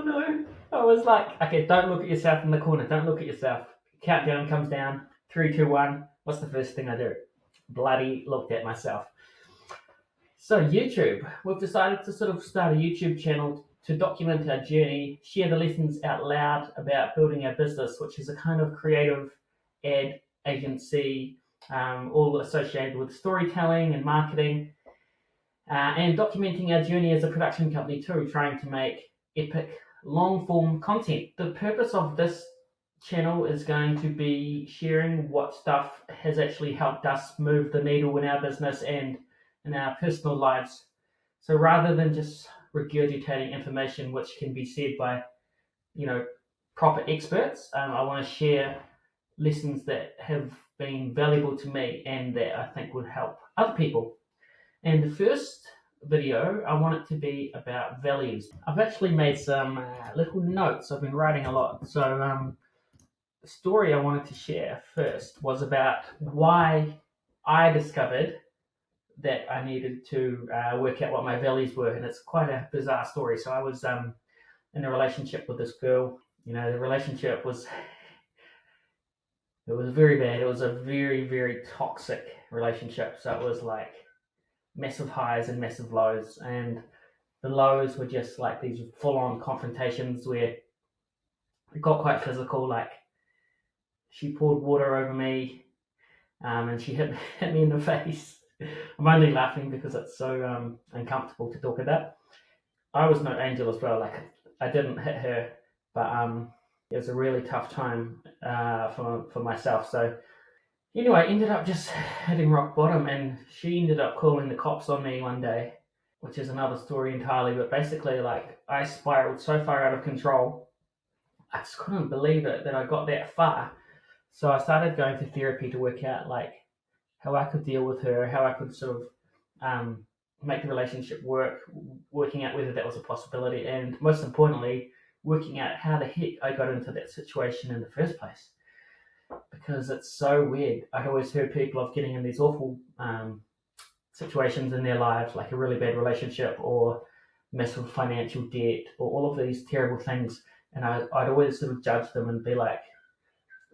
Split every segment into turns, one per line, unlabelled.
Oh no. I was like, okay, don't look at yourself in the corner. Don't look at yourself. Countdown comes down. 3, 2, 1. What's the first thing I do? Bloody looked at myself. So YouTube, we've decided to sort of start a YouTube channel to document our journey, share the lessons out loud about building our business, which is a kind of creative ad agency, all associated with storytelling and marketing, and documenting our journey as a production company too, trying to make epic long-form content. The purpose of this channel is going to be sharing what stuff has actually helped us move the needle in our business and in our personal lives. So rather than just regurgitating information which can be said by, proper experts, I want to share lessons that have been valuable to me and that I think would help other people. And the first video, I want it to be about values. I've actually made some little notes. I've been writing a lot. So the story I wanted to share first was about why I discovered that I needed to work out what my values were, and it's quite a bizarre story. So I was in a relationship with this girl. The relationship was very bad. It was a very, very toxic relationship. So it was like massive highs and massive lows, and the lows were just like these full-on confrontations where it got quite physical. Like she poured water over me, and she hit me in the face. I'm only laughing because it's so uncomfortable to talk about. I was no angel as well. Like I didn't hit her, but it was a really tough time for myself. So anyway, I ended up just hitting rock bottom, and she ended up calling the cops on me one day, which is another story entirely. But basically, like I spiraled so far out of control, I just couldn't believe it that I got that far. So I started going to therapy to work out like how I could deal with her, how I could sort of make the relationship work, working out whether that was a possibility, and most importantly, working out how the heck I got into that situation in the first place. Because it's so weird. I'd always heard people of getting in these awful situations in their lives, like a really bad relationship or massive financial debt or all of these terrible things, and I'd always sort of judge them and be like,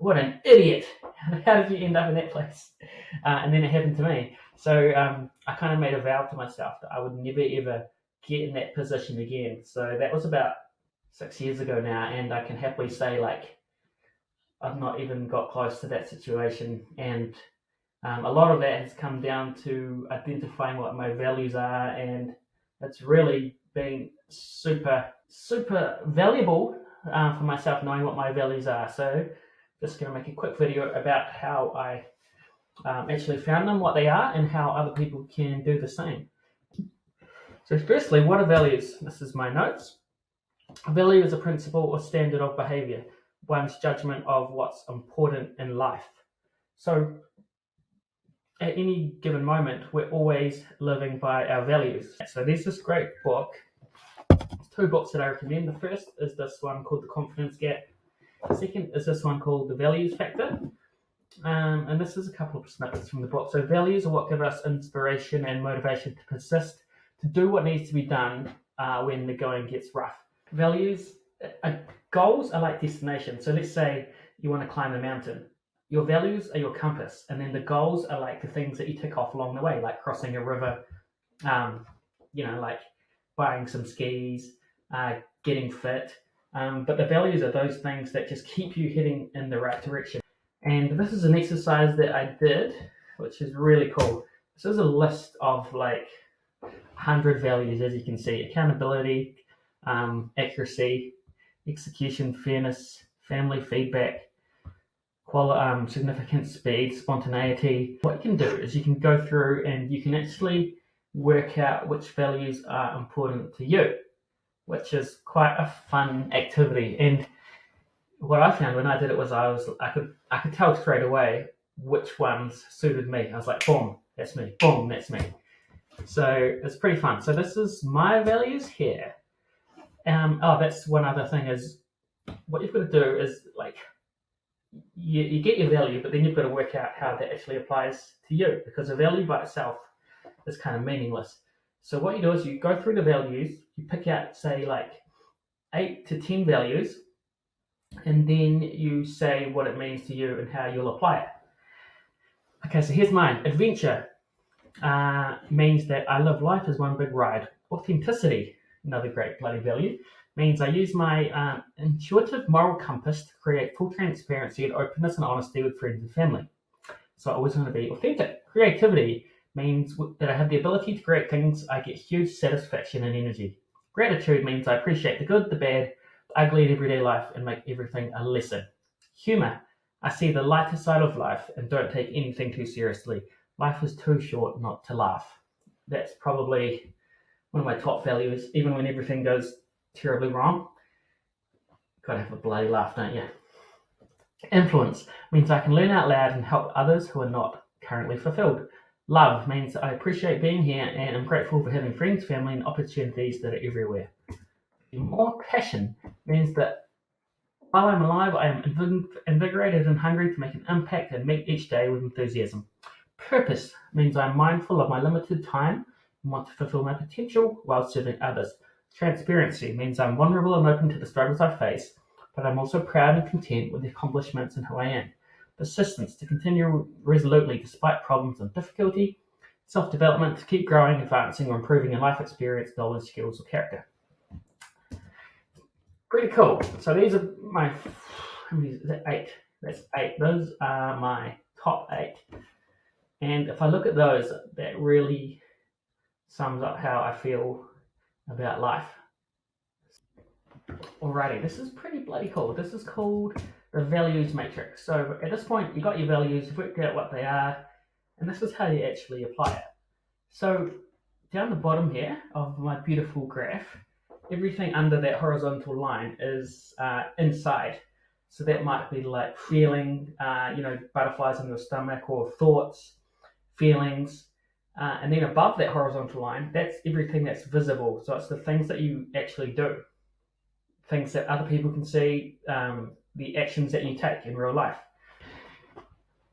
what an idiot. How did you end up in that place? And then it happened to me. So I kind of made a vow to myself that I would never, ever get in that position again. So that was about 6 years ago now. And I can happily say, like, I've not even got close to that situation. And a lot of that has come down to identifying what my values are. And it's really been super, super valuable for myself knowing what my values are. So just going to make a quick video about how I actually found them, what they are, and how other people can do the same. So firstly, what are values? This is my notes. A value is a principle or standard of behavior, one's judgment of what's important in life. So at any given moment, we're always living by our values. So there's this great book. There's 2 books that I recommend. The first is this one called The Confidence Gap. The second is this one called The Values Factor. And this is a couple of snippets from the book. So values are what give us inspiration and motivation to persist, to do what needs to be done when the going gets rough. Values, goals are like destinations. So let's say you want to climb a mountain. Your values are your compass, and then the goals are like the things that you tick off along the way, like crossing a river, like buying some skis, getting fit. But the values are those things that just keep you heading in the right direction. And this is an exercise that I did, which is really cool. This is a list of like 100 values, as you can see: accountability, accuracy, execution, fairness, family feedback, significance, speed, spontaneity. What you can do is you can go through and you can actually work out which values are important to you, which is quite a fun activity. And what I found when I did it was I could tell straight away which ones suited me. I was like, boom, that's me. Boom, that's me. So it's pretty fun. So this is my values here. That's one other thing is what you've got to do is like you get your value, but then you've got to work out how that actually applies to you, because a value by itself is kind of meaningless. So what you do is you go through the values, you pick out, say, like 8 to 10 values, and then you say what it means to you and how you'll apply it. Okay, so here's mine. Adventure means that I live life as one big ride. Authenticity, another great bloody value, means I use my intuitive moral compass to create full transparency and openness and honesty with friends and family. So I always want to be authentic. Creativity means that I have the ability to create things I get huge satisfaction and energy. Gratitude means I appreciate the good, the bad, the ugly in everyday life and make everything a lesson. Humor, I see the lighter side of life and don't take anything too seriously. Life is too short not to laugh. That's probably one of my top values, even when everything goes terribly wrong. Gotta have a bloody laugh, don't you? Influence means I can learn out loud and help others who are not currently fulfilled. Love means I appreciate being here and I'm grateful for having friends, family, and opportunities that are everywhere. More passion means that while I'm alive, I am invigorated and hungry to make an impact and meet each day with enthusiasm. Purpose means I'm mindful of my limited time and want to fulfill my potential while serving others. Transparency means I'm vulnerable and open to the struggles I face, but I'm also proud and content with the accomplishments and who I am. Persistence, to continue resolutely despite problems and difficulty. Self-development, to keep growing, advancing, or improving in life experience, knowledge, skills, or character. Pretty cool. So these are my, how many is that? 8. That's 8. Those are my top 8. And if I look at those, that really sums up how I feel about life. Alrighty, this is pretty bloody cool. This is called the values matrix. So at this point, you got your values, you've worked out what they are, and this is how you actually apply it. So down the bottom here of my beautiful graph, everything under that horizontal line is inside. So that might be like feeling, butterflies in your stomach, or thoughts, feelings. And then above that horizontal line, that's everything that's visible. So it's the things that you actually do, things that other people can see, the actions that you take in real life.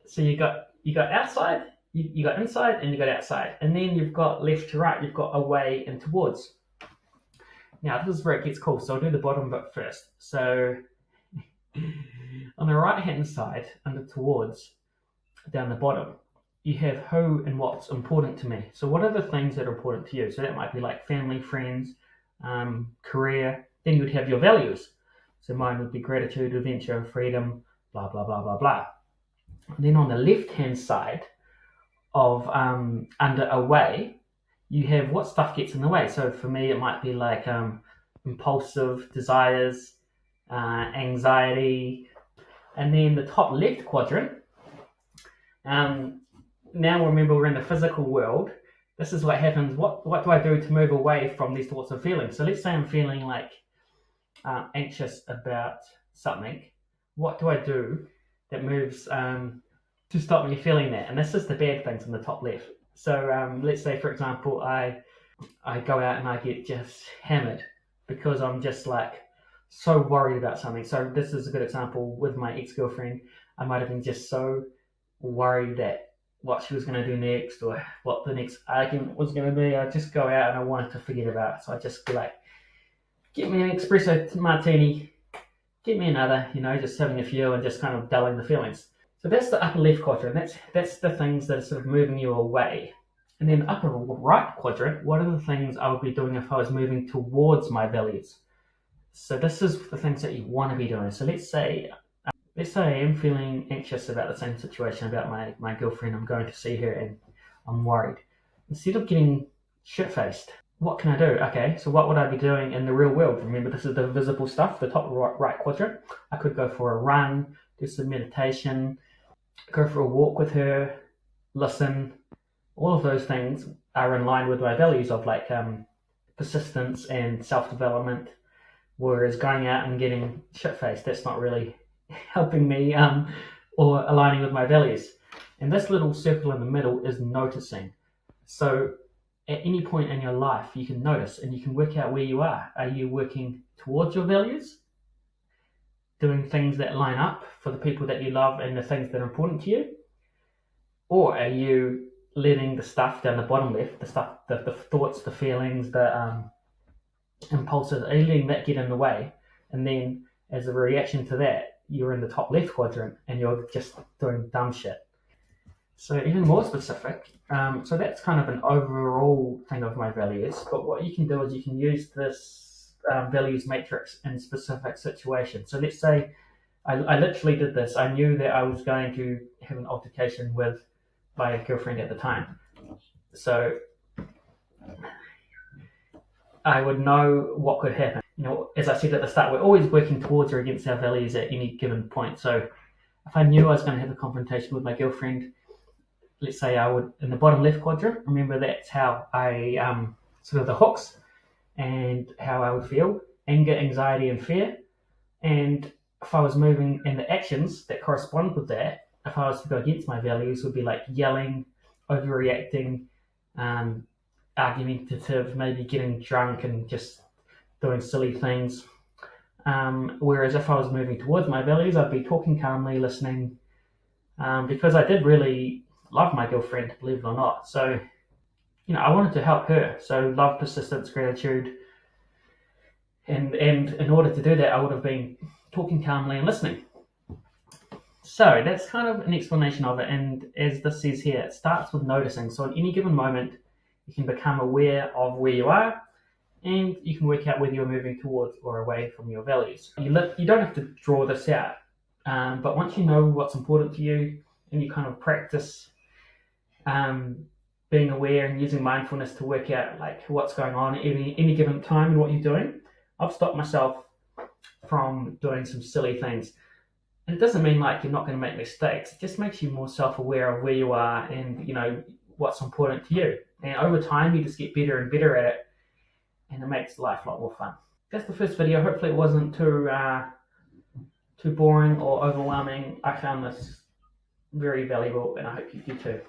So you got outside, you got inside, and you got outside. And then you've got left to right, you've got away and towards. Now this is where it gets cool. So I'll do the bottom bit first. So on the right hand side, under towards, down the bottom, you have who and what's important to me. So what are the things that are important to you? So that might be like family, friends, career. Then you would have your values. So mine would be gratitude, adventure, freedom, blah, blah, blah, blah, blah. And then on the left-hand side of under away, you have what stuff gets in the way. So for me, it might be like impulsive desires, anxiety. And then the top left quadrant, now remember we're in the physical world. This is what happens. What do I do to move away from these thoughts and feelings? So let's say I'm feeling like anxious about something. What do I do that moves to stop me feeling that? And this is the bad things in the top left. So let's say, for example, I go out and I get just hammered because I'm just like so worried about something. So this is a good example with my ex-girlfriend. I might have been just so worried that what she was going to do next or what the next argument was going to be. I just go out and I wanted to forget about it. So I just be like, get me an espresso martini, get me another, just having a few and just kind of dulling the feelings. So that's the upper left quadrant. That's the things that are sort of moving you away. And then the upper right quadrant, what are the things I would be doing if I was moving towards my values? So this is the things that you want to be doing. So let's say I am feeling anxious about the same situation, about my girlfriend. I'm going to see her and I'm worried. Instead of getting shit-faced, what can I do? Okay, so what would I be doing in the real world? Remember, this is the visible stuff, the top right quadrant. I could go for a run, do some meditation, go for a walk with her, listen. All of those things are in line with my values of like persistence and self-development. Whereas going out and getting shit-faced, that's not really helping me or aligning with my values. And this little circle in the middle is noticing. So at any point in your life, you can notice and you can work out where you are. Are you working towards your values? Doing things that line up for the people that you love and the things that are important to you? Or are you letting the stuff down the bottom left, the stuff, the thoughts, the feelings, the impulses, are you letting that get in the way? And then as a reaction to that, you're in the top left quadrant and you're just doing dumb shit. So even more specific, so that's kind of an overall thing of my values. But what you can do is you can use this values matrix in specific situations. So let's say I literally did this. I knew that I was going to have an altercation with my girlfriend at the time. So I would know what could happen. As I said at the start, we're always working towards or against our values at any given point. So if I knew I was going to have a confrontation with my girlfriend, let's say I would, in the bottom left quadrant, remember that's how I, sort of the hooks and how I would feel, anger, anxiety, and fear. And if I was moving in the actions that correspond with that, if I was to go against my values, would be like yelling, overreacting, argumentative, maybe getting drunk and just doing silly things. Whereas if I was moving towards my values, I'd be talking calmly, listening, because I did really love my girlfriend, believe it or not. So, I wanted to help her. So love, persistence, gratitude. And in order to do that, I would have been talking calmly and listening. So that's kind of an explanation of it. And as this says here, it starts with noticing. So at any given moment, you can become aware of where you are, and you can work out whether you're moving towards or away from your values. You don't have to draw this out, but once you know what's important to you, and you kind of practice being aware and using mindfulness to work out like what's going on at any given time and what you're doing, I've stopped myself from doing some silly things. And it doesn't mean like you're not going to make mistakes. It just makes you more self-aware of where you are and what's important to you. And over time, you just get better and better at it, and it makes life a lot more fun. That's the first video. Hopefully, it wasn't too boring or overwhelming. I found this very valuable, and I hope you do too.